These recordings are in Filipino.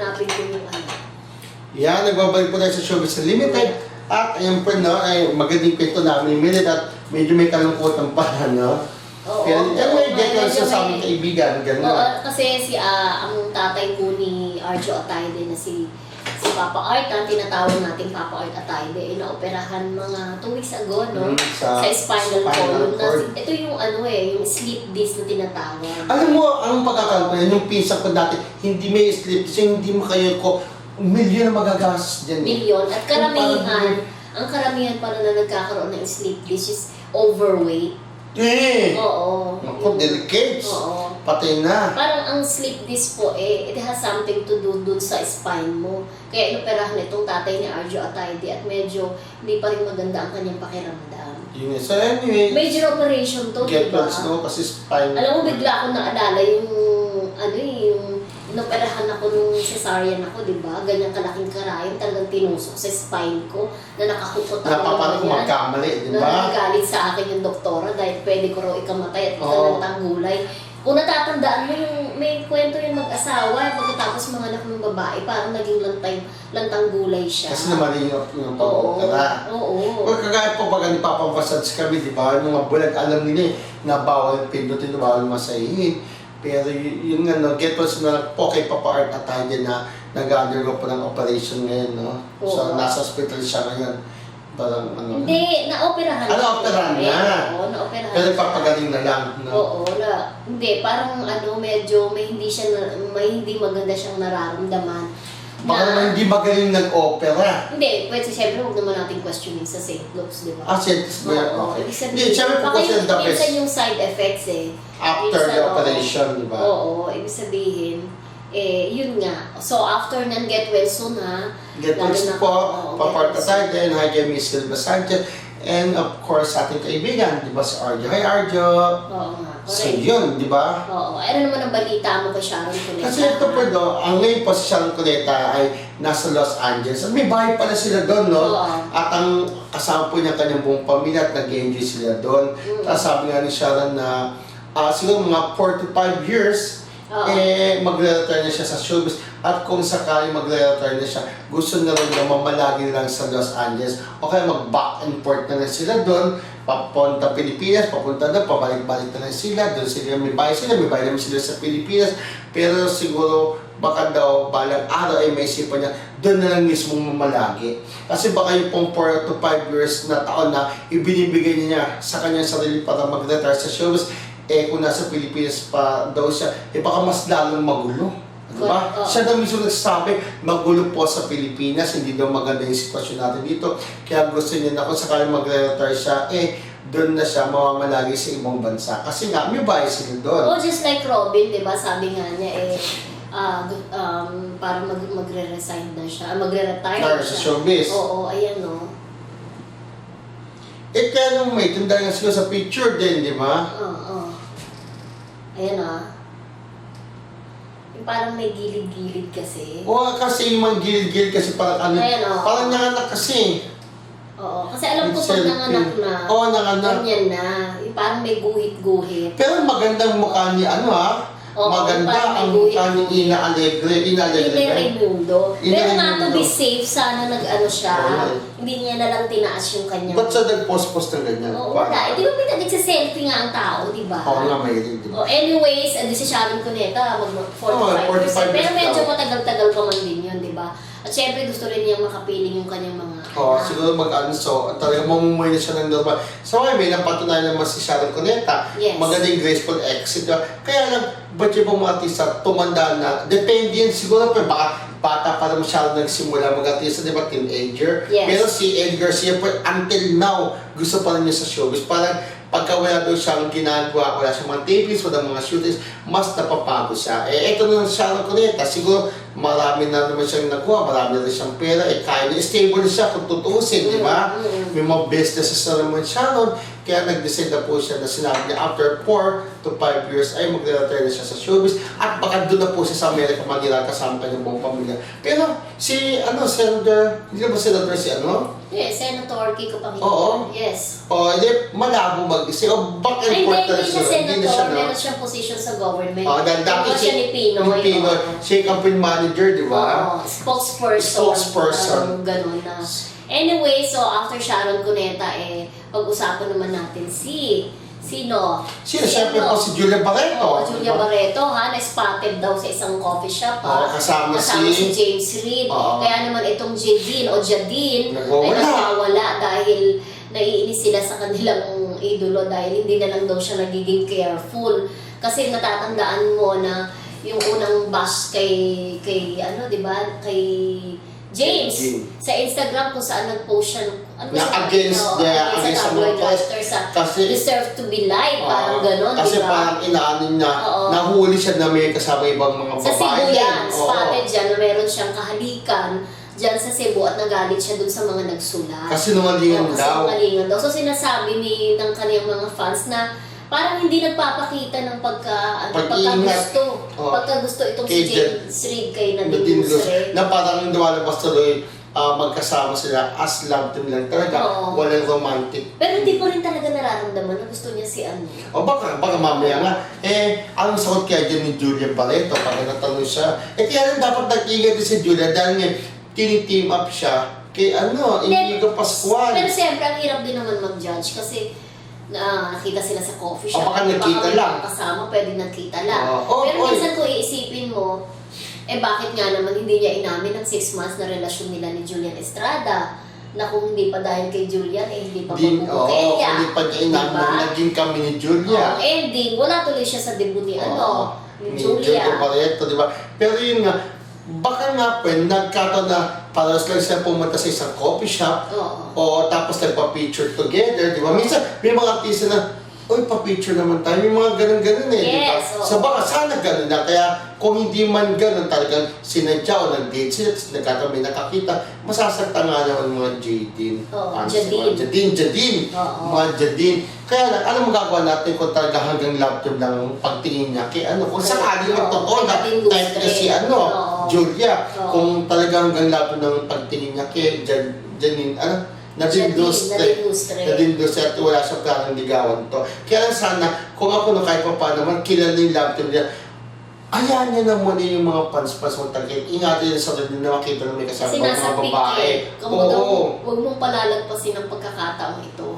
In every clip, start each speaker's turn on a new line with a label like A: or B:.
A: hanapin ko yung ano.
B: Yan, nagbabalik po tayo sa Showbiz Unlimited. At ayun po, no, ay magandang kwento namin ni Minute at medyo may kalungkutan pa, no?
A: Oo.
B: Kaya may get lang sa aming kaibigan, gano'n.
A: Oo, kasi ang tatay po ni Arjo Atayde na si Papa Art, ang tinatawag nating Papa Art Atayde, naoperahan mga 2 weeks ago, no? Sa spinal column. Ito yung yung sleep disc na tinatawag.
B: Alam mo, ang pagkakaroon ko yan, yung pinsan ko dati, hindi may sleep kasi hindi makayo ko, milyon na magagastos dyan.
A: Milyon. At ang karamihan para na nagkakaroon ng sleep disc is overweight. Oo.
B: Naku, delicates.
A: Oo.
B: Patay na.
A: Parang ang sleep disc po it has something to do dun sa spine mo. Kaya inoperahan itong tatay ni Arjo Atayde at medyo hindi pa rin maganda ang kanyang pakiramdam.
B: Yun. So anyway,
A: Major operation to,
B: get
A: diba?
B: no, kasi spine.
A: Alam mo, bigla akong naalala yung inoperahan ako nung cesarean ako, diba? Ganyang kalaking karayom, talagang tinusok sa spine ko na nakakupot ako.
B: Napapalang magkamali, diba?
A: Nagalit sa akin yung doktora dahil pwede ko raw ikamatay at ikalantang gulay. Kung natatandaan mo yung may kwento yung mag-asawa, pagkatapos mga anak ng babae, parang naging lantang gulay siya.
B: Kasi naman yung pagkakala.
A: Oo.
B: Kung kagaya po pag nagpapamassage kami, di ba? Yung mga bulag, alam nila na bawal pindutin, bawal masahin. Pero yung get well na po kay Papa Art Atayde na nag-undergo po ng operation ngayon, no? So, nasa hospital siya ngayon. Parang
A: Hindi, naoperahan na.
B: Naoperahan na?
A: Oo, naoperahan.
B: Pero papagaling na lang, no?
A: Oo, hindi, parang medyo may hindi maganda siyang nararamdaman.
B: Baka naman hindi magaling nag-opera.
A: Hindi, pwede siyempre huwag naman natin questioning sa St. Luke's, di ba?
B: Census ba yan? Okay. Hindi,
A: Hindi,
B: siyempre po
A: baka
B: kasi the best.
A: minsan yung side effects
B: After the operation, di ba?
A: Oo, ibig sabihin, yun nga. So, after nan get well soon, ha?
B: Get well soon po, Papa Art Atayde, hi kay Miss Silva Sanchez, and of course, ating kaibigan, di ba si Arjo? Hi Arjo!
A: Oo nga.
B: So yun, di ba?
A: Oo. Ano naman ang balita mo kay Sharon Cuneta?
B: Kasi ito po ang ngayon po si Sharon Cuneta ay nasa Los Angeles. At may bahay pala sila doon, no?
A: Oo.
B: At ang kasama po niya kanyang buong pamilya at nag-enjoy sila doon. Tapos sabi nga ni Sharon na siguro mga 4 to 5 years, magre-retire na siya sa showbiz. At kung sakali magre-retire na siya, gusto na rin na mamalagi lang sa Los Angeles. O kaya mag-back and forth na lang sila doon. Papunta Pilipinas, papunta na, pabalik-balik na lang sila. Doon sila, may bahay naman sila sa Pilipinas. Pero siguro, baka daw, balang araw ay may isipan niya, doon na lang mismo mamalagi. Kasi baka yung pong 4 to 5 years na taon na ibinibigay niya sa kanyang sarili para mag-retire sa showbiz, kung nasa Pilipinas pa daw siya, baka mas lalong magulo. Diba? Siya daw mismo nagsasabi, magulo po sa Pilipinas, hindi daw maganda yung sitwasyon natin dito. Kaya gusto niya na kung sakaling mag-retire siya, doon na siya mamamalagi sa ibang bansa. Kasi nga, may bahay sila doon.
A: Oh, just like Robin, di ba? Sabi nga niya, para magre-resign na siya, magre-retire na
B: Sa
A: siya.
B: showbiz.
A: Oo, ayan o.
B: Kaya nung may tanda nga sila sa picture din, di ba?
A: Oo. Ayan yung parang may gilid-gilid kasi.
B: Oo, kasi yung mga gilid-gilid kasi parang parang nanganak kasi.
A: Oo, kasi alam ko pag nanganak na,
B: nanganak.
A: ganyan na. Yung parang may guhit-guhit.
B: Pero magandang mukha ni maganda ang mukha ni Ina Alegre.
A: Ina Raimundo. Pero nga to be safe, sana siya. Hindi niya na lang tinaas yung kanyang...
B: Ba't siya nag-post-post ng ganyan?
A: Oo, wala. Di ba nagsiselfie nga ang tao, di ba?
B: Oo nga, may rin, di ba?
A: Anyways, si Sharon Cuneta, 45%. Pero medyo matagal-tagal pa man din yun, di ba? At syempre gusto rin niyang makapiling yung kanyang mga
B: siguro talagang mamumuhay na siya ng normal. So may napatunayan naman si Sharon Cuneta.
A: Yes.
B: Magandang graceful exit. Kaya lang, ba't yung mga artista tumanda na? Depende yan siguro, pero baka bata pa rin masyado nagsimula mag-artista, di ba, teenager?
A: Yes.
B: Pero si Eddie Garcia, until now, gusto pa rin niya sa showbiz. Parang pagka wala daw siyang ginagawa, wala siyang mga tapings, wala mga shootings, mas napapagod siya. Ito na Sharon Cuneta, siguro marami na naman siyang nagawa, marami na rin siyang pera, kaya niya, stable siya kung tutusin, di ba? May mga businesses na naman Sharon, kaya nag-decide na po siya na sinabi niya after 4 to 5 years ay magre-retire na siya sa showbiz at baka doon na po siya sa Amerika Manila kasama kanyang buong pamilya. Pero Senator, hindi na ba Senator si
A: Yes, Senator Kiko Pangilinan.
B: Oo.
A: Yes.
B: Hindi, malabo mag-isip. Back and
A: Ay,
B: forth
A: hindi
B: na
A: siya
B: siya. Hindi na siya,
A: senator, meron siyang position sa government.
B: Dahil dati
A: siya ni Pinoy.
B: siya yung campaign manager, di ba?
A: Oo, spokesperson. Ganun na. Anyway, so after Sharon Cuneta, pag-usapan naman natin Sino,
B: siyempre po si Julia Barreto.
A: Oo, Julia Barreto, na-spotted daw sa isang coffee shop,
B: kasama
A: si James Reid. Kaya naman itong Jadine ay nagwawala dahil naiinis sila sa kanilang idolo dahil hindi na lang daw siya nagiging careful. Kasi natatandaan mo na yung unang bash kay di ba? Kay James sa Instagram kung saan nag-post siya
B: against
A: sa tabloid writers
B: kasi
A: deserve to be liked, parang gano'n,
B: kasi
A: diba?
B: parang inaanin niya, nahuli siya na may kasama ibang mga babae.
A: Sa Cebu yan, spotted dyan na meron siyang kahalikan dyan sa Cebu at nagalit siya dun sa mga nagsulat.
B: Kasi nungalingan daw.
A: So sinasabi ng kaniyang mga fans na parang hindi nagpapakita ng pagkagusto itong si James Reid kay Nadine Lustre.
B: Na parang lumalabas tuloy, magkasama sila as love team lang talaga, walang romantic.
A: Pero hindi ko rin talaga nararamdaman na gusto niya si
B: baka mamaya nga, anong sakot kaya dyan ni Julia Barreto pag natanong siya? Kaya rin dapat nag-ingat din si Julia dahil tini-team up siya kay Inigo Pascual.
A: Pero siyempre, ang hirap din naman mag-judge kasi nakita sila sa coffee shop.
B: Baka nagkita lang.
A: Kasama, pwede nagkita lang. Pero minsan kung iisipin mo, bakit nga naman hindi niya inamin ang 6 months na relasyon nila ni Julian Estrada? Na kung hindi pa dahil kay Julian, hindi pa magbubukelya.
B: Hindi pa niya inamin, naging kami ni Julia.
A: Ending, wala tuloy siya sa debut ni Julia.
B: Barreto, di ba? Pero yun nga, baka nga nagkataon na paras lang sila pumunta sa isang coffee shop tapos nagpa-picture together, di ba? Minsan, may mga artista na, pa-picture naman tayo. May mga ganun-ganun di ba? So baka sana ganun na. Kaya kung hindi man ganun talagang sinadya o nag-date sila, nagkataon may nakakita, masasakta nga naman mga Jadine. Jadine. Mga Jadine. Kaya lang, ano magagawa natin kung talaga hanggang love team lang ang pagtingin niya? Kaya kung sakali ang totoo na type na si Julia, kung talaga hanggang love team ng pagtingin niya kay Janine, Nadine Lustre at wala siyang planong ligawan to. Kaya lang sana, kung ako kahit pa paano naman, kilala yung love team niya, ayahan niya na muna yung mga fans-fans mo tagay. Ingatan niya sa rin na makita na may kasama mga babae.
A: Huwag mong palalagpasin ang pagkakataong ito.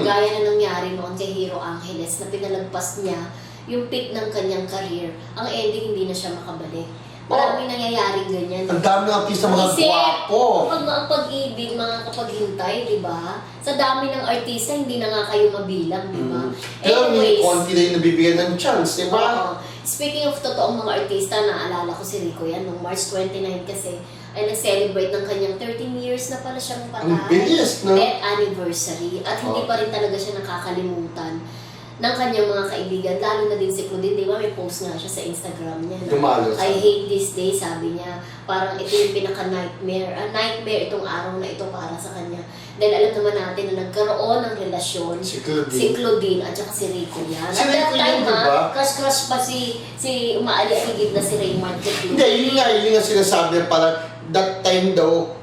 A: Gaya na nangyari noon kay Hero Angeles na pinalagpas niya yung peak ng kanyang career. Ang ending, hindi na siya makabalik. Maraming nangyayaring ganyan.
B: Ang dami ng artista mga gwapo.
A: Ang pag-ibig, mga kapaghintay, di ba? Sa dami ng artista, hindi na nga kayo mabilang, di ba?
B: Pero may konti na yung nabibigyan ng chance, di ba?
A: Speaking of totoong mga artista, naalala ko si Rico yan, noong March 29 kasi, ay nag-celebrate ng kanyang 13 years na pala siyang patay.
B: Ang bilis, no?
A: Death anniversary. At hindi pa rin talaga siya nakakalimutan ng kanyang mga kaibigan, lalo na din si Claudine, di ba? May post nga siya sa Instagram niya. I hate this day, sabi niya. Parang ito yung pinaka-nightmare. Nightmare itong araw na ito para sa kanya. Dahil alam naman natin na nagkaroon ng relasyon si Claudine at saka si Rico yan.
B: Si Rico yan, di ba?
A: Crush pa si umaali-aligid na si Raymond kay Claudine.
B: Hindi, yun nga sinasabi, parang that time daw,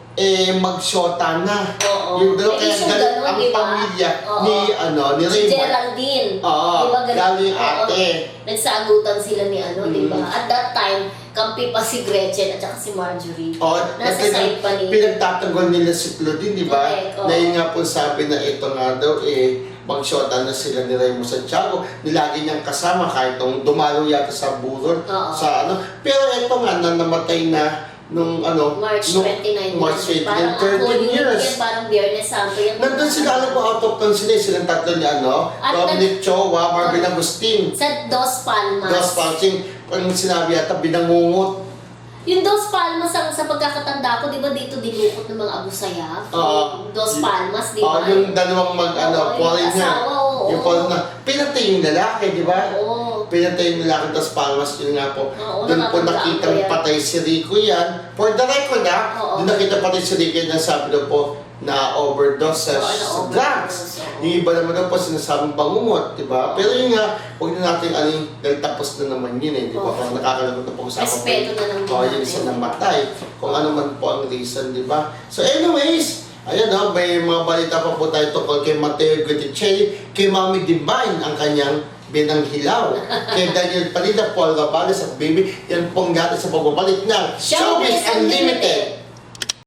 B: mag-shota na. Yung dalawa kaya ganun ang pamilya ni Raymond.
A: Si Geraldine.
B: Diba lalo yung ate.
A: Nagsagutan sila ni diba? At that time, kampi pa si Gretchen at saka si Marjorie. Nasa side pa ni...
B: Pinagtatanggol nila si Claudine, di ba? Na yun nga po sabi na ito nga daw, mag-shota na sila ni Raymond Santiago. Nilagi niyang kasama kahit nung dumalo yata sa buron. Pero ito nga, namatay na nung
A: March 29.
B: March 29, 13 years.
A: Parang Biyernes Santo yan.
B: Nandun sila, alam ko, out of town sila, silang tatlo ni Dominic Chowa, Marvin Agustin.
A: Sa Dos Palmas.
B: Ang sinabi yata, binangungot.
A: Yung Dos Palmas, sa pagkakatanda ko, di ba dito dinukot ng mga Abu Sayyaf? Dos Palmas, di ba?
B: Yung dalawang foreigner. Yung foreigner. Pinatay yung lalaki, di ba? Pinatay yung lalaki, Dos Palmas, yun nga po. Doon po nakita patay si Rico yan. For the record doon nakita patay si Rico yan, sabi daw po, na overdose sa drugs. Yung iba naman daw po sinasabing bangungot, di ba? Pero yun nga, huwag na natin tapos na naman yun di ba? Kung nakakalagot na pag-usapan
A: Respeto na lang din
B: yun sa namatay. Kung ano man po ang reason, di ba? So anyways, ayan may mga balita pa po tayo tungkol kay Mateo Gutierrez, kay Mami Divine, ang kanyang binanghilaw. Kay Daniel Palida, Paul Gavales at Baby, yan pong gatas sa pagbabalik ng
A: Showbiz Unlimited!